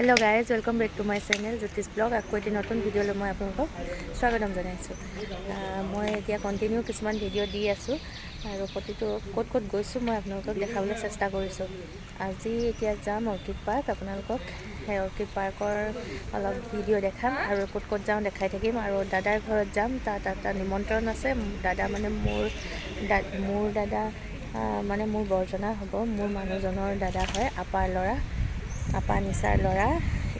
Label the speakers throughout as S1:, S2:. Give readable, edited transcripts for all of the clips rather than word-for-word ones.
S1: Hello' guys, welcome back to my channel Jyotish blog. আকৌ এটি নতুন ভিডিঅ'লৈ মই আপোনালোকক স্বাগতম জনাইছোঁ। মই এতিয়া কণ্টিনিউ কিছুমান ভিডিঅ' দি আছোঁ আৰু প্ৰতিটো ক'ত ক'ত গৈছোঁ মই আপোনালোকক দেখাবলৈ চেষ্টা কৰিছোঁ। আজি এতিয়া যাম অৰ্কিড পাৰ্ক। আপোনালোকক সেই অৰ্কিড পাৰ্কৰ অলপ ভিডিঅ' দেখাম আৰু ক'ত ক'ত যাওঁ দেখাই থাকিম। আৰু দাদাৰ ঘৰত যাম, তাত এটা নিমন্ত্ৰণ আছে। দাদা মানে মোৰ দাদা মানে মোৰ বৰজনা হ'ব, মোৰ মানুহজনৰ দাদা হয়, আপাৰ ল'ৰা, আপা নিচাৰ ল'ৰা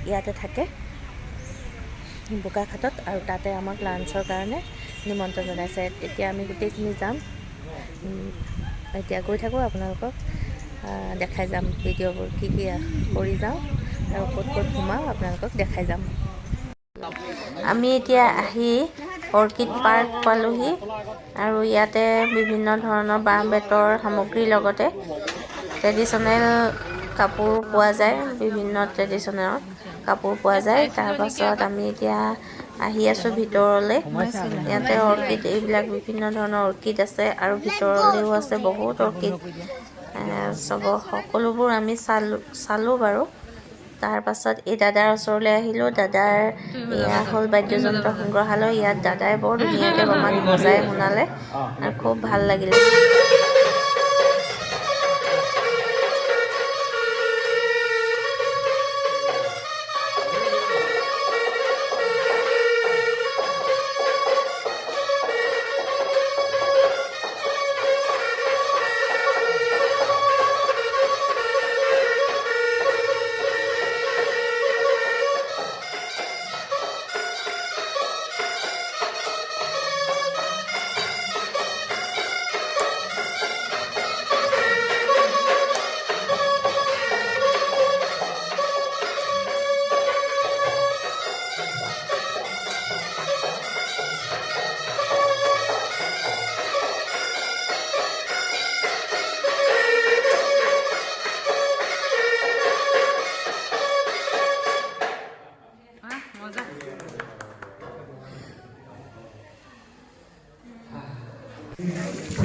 S1: ইয়াতে থাকে বোকাখাটত, আৰু তাতে আমাক লাঞ্চৰ কাৰণে নিমন্ত্ৰণ জনাইছে। এতিয়া আমি গোটেইখিনি যাম। এতিয়া গৈ থাকোঁ, আপোনালোকক দেখাই যাম ভিডিঅ'বোৰ কি কৰি যাওঁ আৰু ক'ত ক'ত ঘূমাওঁ আপোনালোকক দেখাই যাম। আমি এতিয়া আহি অৰ্কিড পাৰ্ক পালোহি আৰু ইয়াতে বিভিন্ন ধৰণৰ বাঁহ বেতৰ সামগ্ৰীৰ লগতে ট্ৰেডিশ্যনেল কাপোৰ পোৱা যায়, বিভিন্ন ট্ৰেডিশ্যনেল কাপোৰ পোৱা যায়। তাৰপাছত আমি এতিয়া আহি আছোঁ ভিতৰলৈ। ইয়াতে অৰ্কিড, এইবিলাক বিভিন্ন ধৰণৰ অৰ্কিড আছে আৰু ভিতৰলৈও আছে বহুত অৰ্কিড। সকলোবোৰ আমি চালোঁ বাৰু। তাৰপাছত এই দাদাৰ ওচৰলৈ আহিলোঁ। দাদাৰ এয়া হ'ল বাদ্যযন্ত্ৰ সংগ্ৰহালয়। ইয়াত দাদাই বৰ ধুনীয়াকৈ আমাক বজাই শুনালে আৰু খুব ভাল লাগিলে।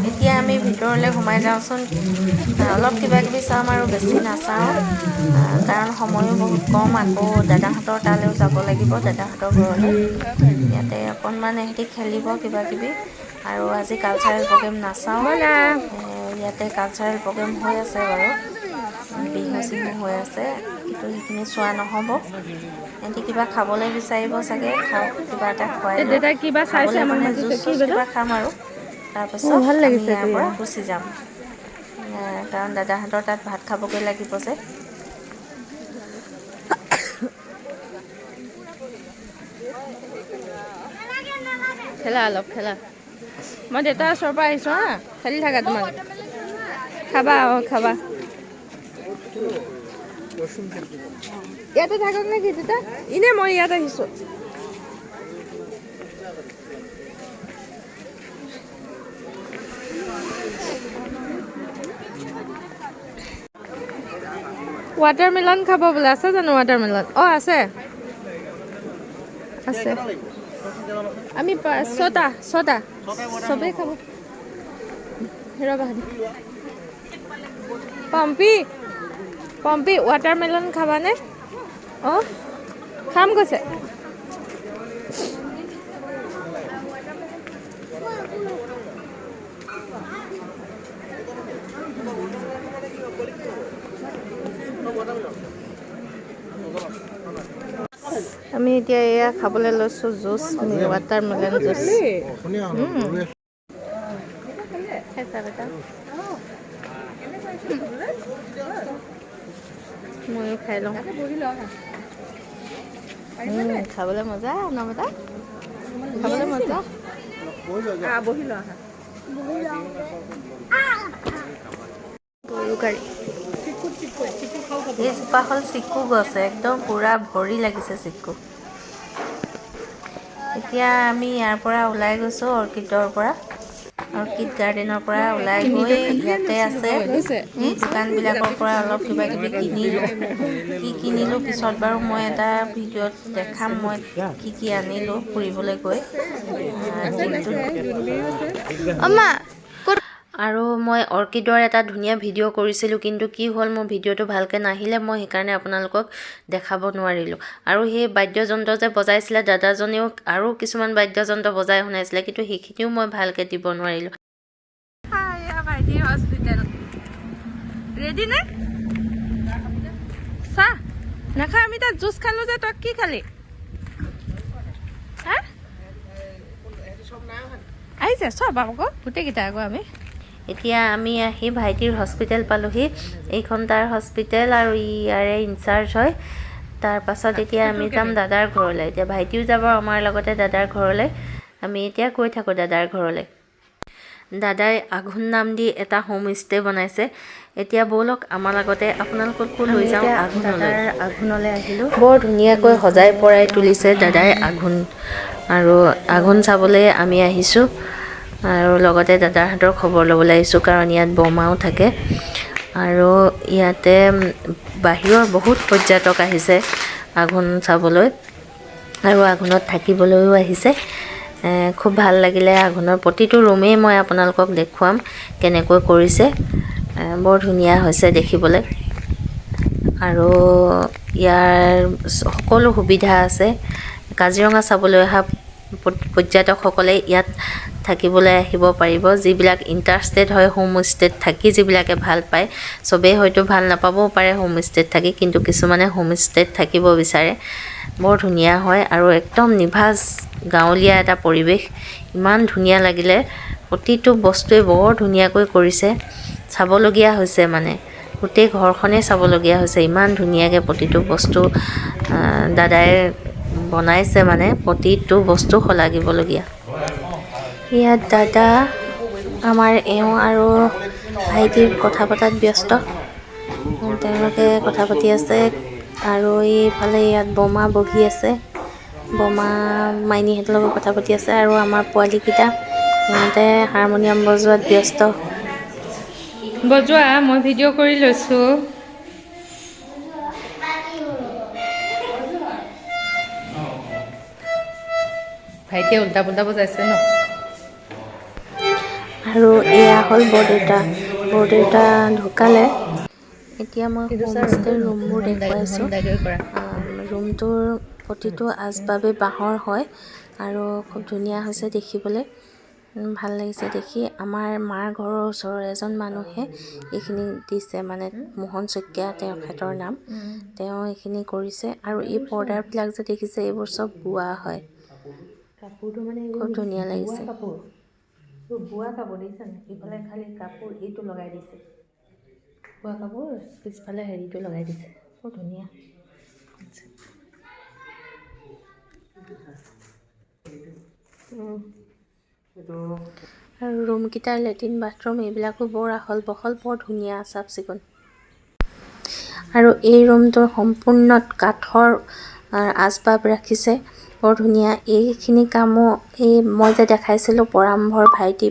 S1: এতিয়া আমি ভিতৰলৈ সোমাই যাওঁচোন। অলপ কিবা কিবি চাম আৰু বেছি নাচাওঁ, কাৰণ সময়ো বহুত কম। আকৌ দাদাহঁতৰ তালৈও যাব লাগিব, দাদাহঁতৰ ঘৰলৈ। ইয়াতে অকণমান এহেঁতি খেলিব কিবা কিবি, আৰু আজি কালচাৰেল প্ৰগ্ৰেম নাচাওঁ। ইয়াতে কালচাৰেল প্ৰগ্ৰেম হৈ আছে বাৰু, বিহু চিহু হৈ আছে, কিন্তু সেইখিনি চোৱা নহ'ব। এহেঁতি কিবা খাবলৈ বিচাৰিব চাগে, কিবা এটা খুৱাই লৈ খাবলৈ মানে জুচ চুচ কিবা খাম আৰু তাৰপিছত আমি ইয়াৰ পৰা গুচি যাম, কাৰণ দাদাহঁতৰ তাত ভাত খাবগৈ লাগিব যে। খেলা অলপ খেলা। মই দেউতাৰ ওচৰৰ পৰা আহিছোঁ হা, খেলি থাকা তোমালোক। খাবা, খাবা। ইয়াতে থাকক নেকি দেউতা? এনেই মই ইয়াত আহিছোঁ। ৱাটাৰমেলন খাব বোলে, আছে জানো ৱাটাৰমেলন? অঁ আছে, আছে। আমি ছটা চবেই খাব। ৰ'বা, পম্পী ৱাটাৰমেলন খাবানে? অঁ খাম কৈছে। আমি এতিয়া এয়া খাবলৈ লৈছোঁ জুচ, ৱাটাৰমেলন জুচ। ময়ো খাই লওঁ। খাবলৈ মজা ন বেটা, খাবলৈ মজা। গৰু গাড়ী। এইজোপা হ'ল চিকু গছ, একদম পূৰা ভৰি লাগিছে চিকু। এতিয়া আমি ইয়াৰ পৰা ওলাই গৈছোঁ, অৰ্কিডৰ পৰা, অৰ্কিড গাৰ্ডেনৰ পৰা ওলাই গৈ ইয়াতে আছে এই দোকানবিলাকৰ পৰা অলপ কিবা কিবি কিনিলোঁ। কি কিনিলোঁ পিছত বাৰু মই এটা ভিডিঅ'ত দেখাম, মই কি কি আনিলোঁ ফুৰিবলৈ গৈ। আৰু মই অৰ্কিডৰ এটা ধুনীয়া ভিডিঅ' কৰিছিলোঁ, কিন্তু কি হ'ল মোৰ ভিডিঅ'টো ভালকৈ নাহিলে, মই সেইকাৰণে আপোনালোকক দেখাব নোৱাৰিলোঁ। আৰু সেই বাদ্যযন্ত্ৰ যে বজাইছিলে দাদাজনেও আৰু কিছুমান বাদ্যযন্ত্ৰ বজাই শুনাইছিলে, কিন্তু সেইখিনিও মই ভালকৈ দিব নোৱাৰিলোঁ। ভাইটিৰ হস্পিটেল ৰেডি নে? চাহ নাখা, আমি তাত জুচ খালোঁ যে, তই কি খালি? হা আহিছে চব আকৌ গোটেইকেইটা আকৌ আমি এতিয়া আমি আহি ভাইটিৰ হস্পিটেল পালোহি। এইখন তাৰ হস্পিটেল আৰু ইয়াৰে ইনচাৰ্জ হয়। তাৰ পাছত এতিয়া আমি যাম দাদাৰ ঘৰলৈ। এতিয়া ভাইটিও যাব আমাৰ লগতে দাদাৰ ঘৰলৈ। আমি এতিয়া গৈ থাকোঁ দাদাৰ ঘৰলৈ। দাদাই আঘোণ নাম দি এটা হোমষ্টে বনাইছে। এতিয়া ব'লক আমাৰ লগতে আপোনালোককো লৈ যাওঁ আঘোণলৈ আহিলোঁ। বৰ ধুনীয়াকৈ সজাই পৰাই তুলিছে দাদাই আঘোণ, আৰু আঘোণ চাবলৈ আমি আহিছোঁ। আৰু লগতে দাদাহঁতৰ খবৰ ল'বলৈ আহিছোঁ, কাৰণ ইয়াত বৰমাও থাকে। আৰু ইয়াতে বাহিৰৰ বহুত পৰ্যটক আহিছে আঘোণ চাবলৈ, আৰু আঘোণত থাকিবলৈও আহিছে। খুব ভাল লাগিলে। আঘোণৰ প্ৰতিটো ৰুমেই মই আপোনালোকক দেখুৱাম কেনেকৈ কৰিছে। বৰ ধুনীয়া হৈছে দেখিবলৈ, আৰু ইয়াৰ সকলো সুবিধা আছে। কাজিৰঙা চাবলৈ অহা পৰ্যটকসকলে ইয়াত থাকিবলৈ আহিব পাৰিব। যিবিলাক ইণ্টাৰেষ্টেড হয় হোমষ্টেত থাকি, যিবিলাকে ভাল পায়, চবেই হয়তো ভাল নাপাবও পাৰে হোমষ্টেত থাকি, কিন্তু কিছুমানে হোমষ্টেত থাকিব বিচাৰে। বৰ ধুনীয়া হয়, আৰু একদম নিভাঁজ গাঁৱলীয়া এটা পৰিৱেশ। ইমান ধুনীয়া লাগিলে, প্ৰতিটো বস্তুৱে বৰ ধুনীয়াকৈ কৰিছে। চাবলগীয়া হৈছে, মানে গোটেই ঘৰখনেই চাবলগীয়া হৈছে। ইমান ধুনীয়াকৈ প্ৰতিটো বস্তু দাদাই বনাইছে, মানে প্ৰতিটো বস্তু শলাগিবলগীয়া। ইয়াত দাদা, আমাৰ এওঁ আৰু ভাইটিৰ কথা পতাত ব্যস্ত। তেওঁলোকে কথা পাতি আছে, আৰু এইফালে ইয়াত বমা বহি আছে। বমা মাইনীহঁতৰ লগত কথা পাতি আছে, আৰু আমাৰ পোৱালীকেইটা সিহঁতে হাৰমনিয়াম বজোৱাত ব্যস্ত। বজোৱা, মই ভিডিঅ' কৰি লৈছোঁ। ভাইটিয়ে উল্টা পুল্টা বজাইছে ন। আৰু এয়া হ'ল বৰদেউতা। বৰদেউতা ঢুকালে। এতিয়া মই হোমষ্টেৰ ৰুমবোৰ দেখুৱাইছোঁ। ৰুমটোৰ প্ৰতিটো আচবাবেই বাঁহৰ হয়, আৰু খুব ধুনীয়া হৈছে দেখিবলৈ। ভাল লাগিছে দেখি। আমাৰ মাৰ ঘৰৰ ওচৰৰ এজন মানুহে এইখিনি দিছে, মানে মোহন শইকীয়া তেখেতৰ নাম। তেওঁ এইখিনি কৰিছে, আৰু এই পৰ্দাৰবিলাক যে দেখিছে, এইবোৰ চব বোৱা হয়। কাপোৰটো মানে খুব ধুনীয়া লাগিছে। বোৱা কাপোৰ দেখিছেনে? ইফালে খালি কাপোৰ এইটো লগাই দিছে, বোৱা কাপোৰ, পিছফালে হেৰিটো লগাই দিছে। বৰ ধুনীয়া। আৰু ৰুমকেইটাৰ লেট্ৰিন বাথৰুম এইবিলাকো বৰ আহল বহল, বৰ ধুনীয়া, চাফ চিকুণ। আৰু এই ৰুমটোৰ সম্পূৰ্ণ কাঠৰ আচবাব ৰাখিছে, বৰ ধুনীয়া। এইখিনি কামো এই মই যে দেখাইছিলোঁ পৰাম্ভৰ ভাইটি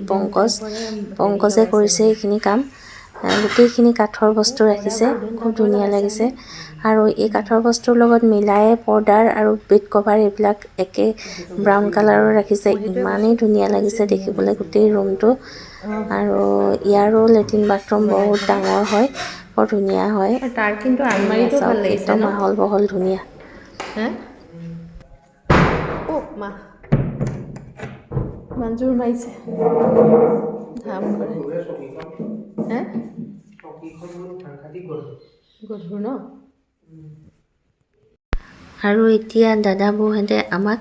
S1: পংকজে কৰিছে এইখিনি কাম। গোটেইখিনি কাঠৰ বস্তু ৰাখিছে, খুব ধুনীয়া লাগিছে। আৰু এই কাঠৰ বস্তুৰ লগত মিলাই পৰ্দাৰ আৰু বেড কভাৰ এইবিলাক একে ব্ৰাউন কালাৰৰ ৰাখিছে। ইমানেই ধুনীয়া লাগিছে দেখিবলৈ গোটেই ৰুমটো। আৰু ইয়াৰো লেট্ৰিন বাথৰুম বহুত ডাঙৰ হয়, বৰ ধুনীয়া হয়। তাৰ কিন্তু আলমাৰিটো ভাল লাগিছে, একদম আহল বহল ধুনীয়া। মঞ্জুৰ মাৰিছে, ধাম কৰে। গধুৰ ন। আৰু এতিয়া দাদা বৌহঁতে আমাক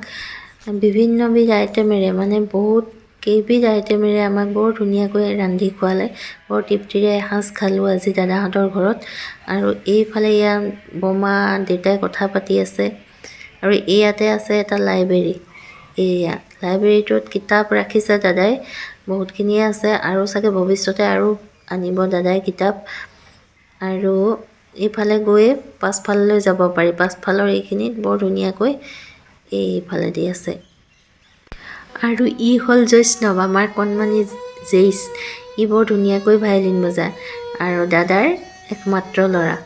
S1: বিভিন্নবিধ আইটেমেৰে, মানে বহুত কেইবিধ আইটেমেৰে আমাক বৰ ধুনীয়াকৈ ৰান্ধি খুৱালে। বৰ তৃপ্তিৰে এসাঁজ খালোঁ আজি দাদাহঁতৰ ঘৰত। আৰু এইফালে ইয়াত বমা দেউতাই কথা পাতি আছে। আৰু ইয়াতে আছে এটা লাইব্ৰেৰী। এয়া লাইব্ৰেৰীটোত কিতাপ ৰাখিছে দাদাই, বহুতখিনিয়ে আছে, আৰু চাগে ভৱিষ্যতে আৰু আনিব দাদাই কিতাপ। আৰু এইফালে গৈ পাছফাললৈ যাব পাৰি। পাছফালৰ এইখিনিত বৰ ধুনীয়াকৈ এইফালেদি আছে। আৰু ই হ'ল জৈষ্ণৱ, আমাৰ কণমানি জেইছ। ই বৰ ধুনীয়াকৈ ভায়লিন বজায়, আৰু দাদাৰ একমাত্ৰ ল'ৰা।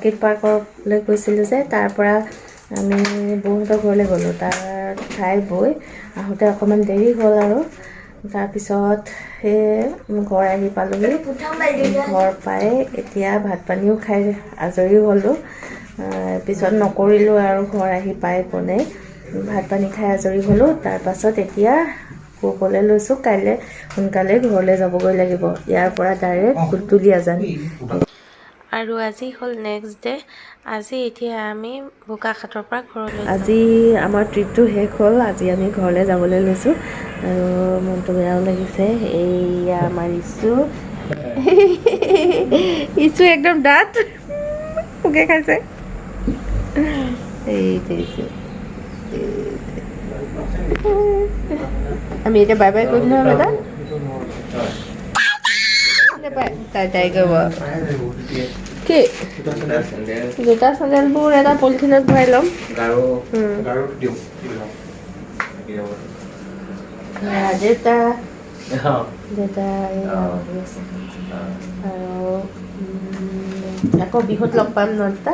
S1: অৰ্কিড পাৰ্কলৈ গৈছিলোঁ যে তাৰ পৰা আমি বৌহঁতৰ ঘৰলৈ গ'লোঁ। তাৰ খাই বৈ আহোঁতে অকণমান দেৰি হ'ল আৰু তাৰপিছত সেই ঘৰ আহি পালোঁহি। ঘৰ পাই এতিয়া ভাত পানীও খাই আজৰি হ'লোঁ। পিছত নকৰিলোঁ আৰু ঘৰ আহি পাই বনাই ভাত পানী খাই আজৰি হ'লোঁ। তাৰপাছত এতিয়া শুবলৈ লৈছোঁ। কাইলৈ সোনকালে ঘৰলৈ যাবগৈ লাগিব। ইয়াৰ পৰা ডাইৰেক্ট কুলতুলিয়াজান। আৰু আজি হ'ল নেক্সট ডে। আজি এতিয়া আমি বোকাখাতৰ পৰা ঘৰলৈ আজি আমাৰ ট্ৰিপটো শেষ হ'ল। আজি আমি ঘৰলৈ যাবলৈ লৈছোঁ আৰু মনটো বেয়াও লাগিছে। এইয়া আমাৰ ইছু একদম দাঁত পোকে খাইছে। আমি এতিয়া বাই বাই কৰিম নহয় বেটা। তাই কৰিব কি জোতা চেণ্ডেলবোৰ এটা পলিথিনত ভৰাই ল'ম। দেউতা আৰু আকৌ বিহুত লগ পাম ন দেউতা।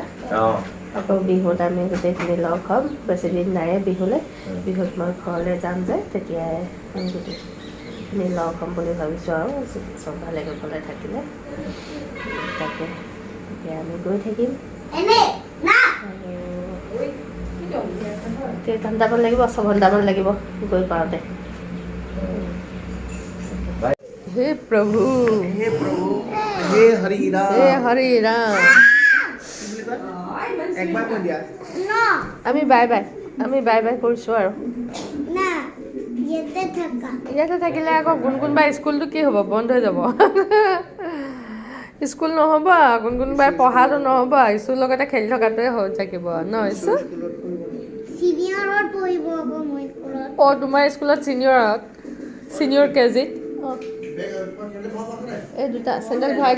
S1: আকৌ বিহুত আমি গোটেইখিনি লগ হ'ম। বেছিদিন নাই বিহুলৈ। বিহুত মই ঘৰলৈ যাম যে তেতিয়াই আমি গোটেইখিনি লগ হ'ম বুলি ভাবিছোঁ আৰু চব ভালে কুশলে থাকিলে। তাকে এতিয়া আমি গৈ থাকিম। কেইঘণ্টামান লাগিব? 6 ঘণ্টামান লাগিব গৈ পাওঁতে। হে প্ৰভু, হে হৰি ৰাম। আমি বাই বাই কৰিছোঁ আৰু ইয়াতে থাকিলে আকৌ গুণগুণবাই স্কুলটো কি হ'ব? বন্ধ হৈ যাব। স্কুল নহ'ব, গুণগুণবাই পঢ়াটো নহ'ব, ইছুৰ লগতে খেলি থকাটোৱে হৈ থাকিব ন ইছু? অঁ তোমাৰ স্কুলত ছিনিয়ৰ কেজিত। এই দুটা চেণ্ডেল ভৰাই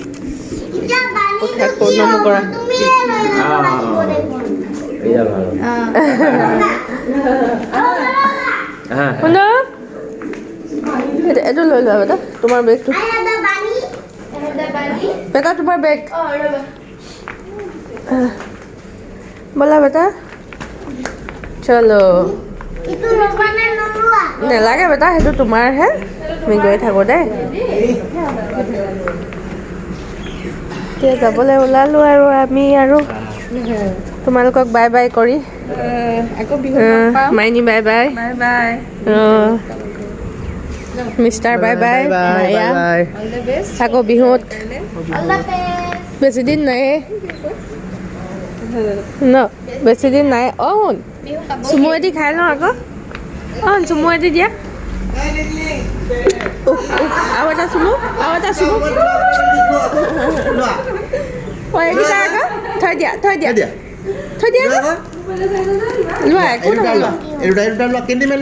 S1: পূৰ্ণমী কৰা। শুনা এইটো লৈ লোৱা বেটা, তোমাৰ বেগটো। বেটা তোমাৰ বেগ ব'লা বেটা। চলো। নেলাগে বেটা, সেইটো তোমাৰহে। আমি গৈ থাকোঁ দেই। এতিয়া যাবলৈ ওলালোঁ আৰু আমি আৰু তোমালোকক বাই বাই কৰি। আকৌ মাইনী bye bye. Mister bye bye. আকৌ বিহুত বেছিদিন নাই ন, বেছিদিন নাই। অঁ চুমু এটি খাই লওঁ আকৌ। অঁ চুমু এটি দিয়া। আৰু এটা চুমু। এইকেইটা আকৌ থৈ দিয়া লোৱা। একো নহয় কেণ্ডিমেন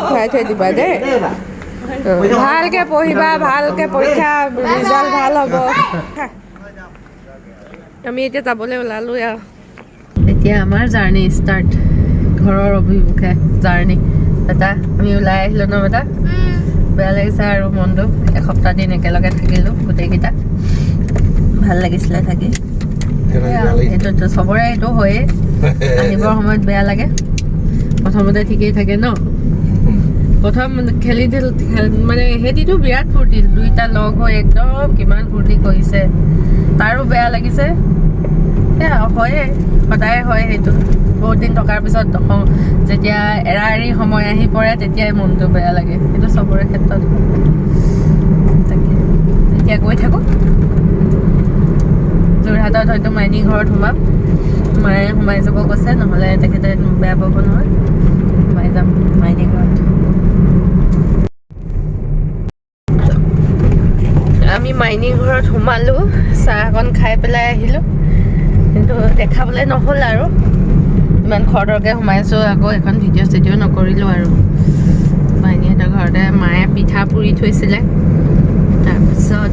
S1: ভৰাই থৈ দিবা দেই। ভালকৈ পঢ়িবা, ভালকৈ পৰীক্ষা ৰিজাল্ট ভাল হ'ব। আমি এতিয়া যাবলৈ ওলালোঁ আৰু এতিয়া আমাৰ জাৰ্ণি ষ্টাৰ্ট। ঘৰৰ অভিমুখে জাৰ্ণি। বেটা আমি ওলাই আহিলোঁ ন বেটা। বেয়া লাগিছে আৰু মনটো। এসপ্তাহ দিন একেলগে থাকিলোঁ গোটেইকেইটা। ভাল লাগিছিলে থাকি। এইটোতো চবৰে এইটো হয়েই। আহিবৰ সময়ত বেয়া লাগে। প্ৰথমতে ঠিকেই থাকে ন। প্ৰথম খেলি মানে সিহঁতিতো বিৰাট ফূৰ্তি। দুইটা লগ হৈ একদম কিমান ফূৰ্তি কৰিছে। তাৰো বেয়া লাগিছে। হয়ে, সদায় হয় সেইটো। বহুত দিন থকাৰ পিছত যেতিয়া এৰা এৰি সময় আহি পৰে তেতিয়াই মনটো বেয়া লাগে। সেইটো চবৰে ক্ষেত্ৰত। তাকে এতিয়া গৈ থাকোঁ। যোৰহাটত হয়তো মাইনী ঘৰত সোমাম। মায়ে সোমাই যাব কৈছে, নহ'লে তেখেতে বেয়া পাব নহয়। সোমাই যাম মাইনী ঘৰত। আমি মাইনী ঘৰত সোমালোঁ। চাহ অকণ খাই পেলাই আহিলোঁ। কিন্তু দেখাবলৈ নহ'ল আৰু ইমান খৰধৰকৈ সোমাইছোঁ। আকৌ এখন ভিডিঅ' চিডিঅ' নকৰিলোঁ আৰু। মাইনীহঁতৰ ঘৰতে মায়ে পিঠা পুৰি থৈছিলে। তাৰপিছত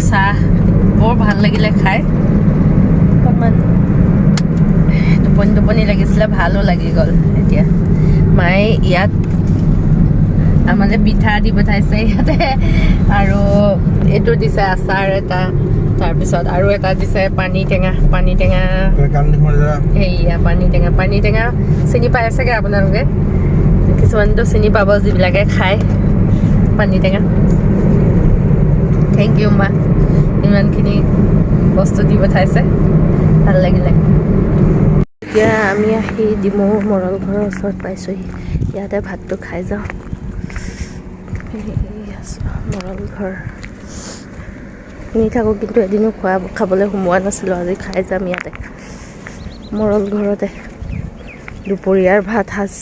S1: চাহ বৰ ভাল লাগিলে খাই। অকণমান টোপনি লাগিছিলে, ভালো লাগি গ'ল। এতিয়া মায়ে ইয়াত মানে পিঠা দি পঠাইছে ইয়াতে আৰু এইটো দিছে আচাৰ এটা তাৰপিছত আৰু এটা দিছে পানী টেঙা সেয়া পানী টেঙা চিনি পাই চাগে আপোনালোকে কিছুমানেতো চিনি পাব যিবিলাকে খায় পানী টেঙা থেংক ইউ মা ইমানখিনি বস্তু দি পঠাইছে ভাল লাগিলে এতিয়া আমি আহি ডিমৌ মৰল ঘৰৰ ওচৰত পাইছোঁহি ইয়াতে ভাতটো খাই যাওঁ মৰল ঘৰ শুনি থাকোঁ কিন্তু এদিনো খাবলৈ সোমোৱা নাছিলোঁ আজি খাই যাম ইয়াতে মৰল ঘৰতে দুপৰীয়াৰ ভাত সাজ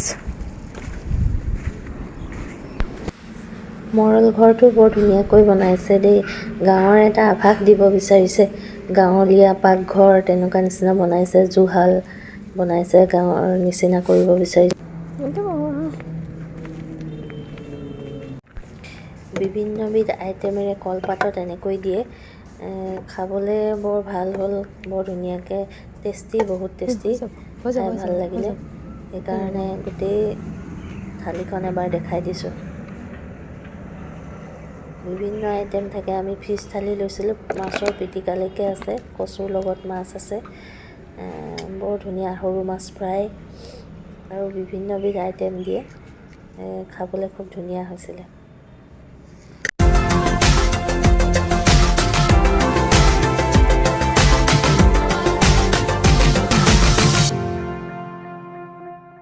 S1: মৰল ঘৰটো বৰ ধুনীয়াকৈ বনাইছে দেই গাঁৱৰ এটা আভাস দিব বিচাৰিছে গাঁৱলীয়া পাকঘৰ তেনেকুৱা নিচিনা বনাইছে জুহাল বনাইছে গাঁৱৰ নিচিনা কৰিব বিচাৰিছে বিভিন্নবিধ আইটেমেৰে কলপাতত এনেকৈ দিয়ে খাবলৈ বৰ ভাল হ'ল বৰ ধুনীয়াকৈ বহুত টেষ্টি খাই ভাল লাগিলে সেইকাৰণে গোটেই থালিখন এবাৰ দেখাই দিছোঁ বিভিন্ন আইটেম থাকে আমি ফিছ থালি লৈছিলোঁ মাছৰ পিটিকালৈকে আছে কচুৰ লগত মাছ আছে বৰ ধুনীয়া সৰু মাছ ফ্ৰাই আৰু বিভিন্নবিধ আইটেম দিয়ে খাবলৈ খুব ধুনীয়া হৈছিলে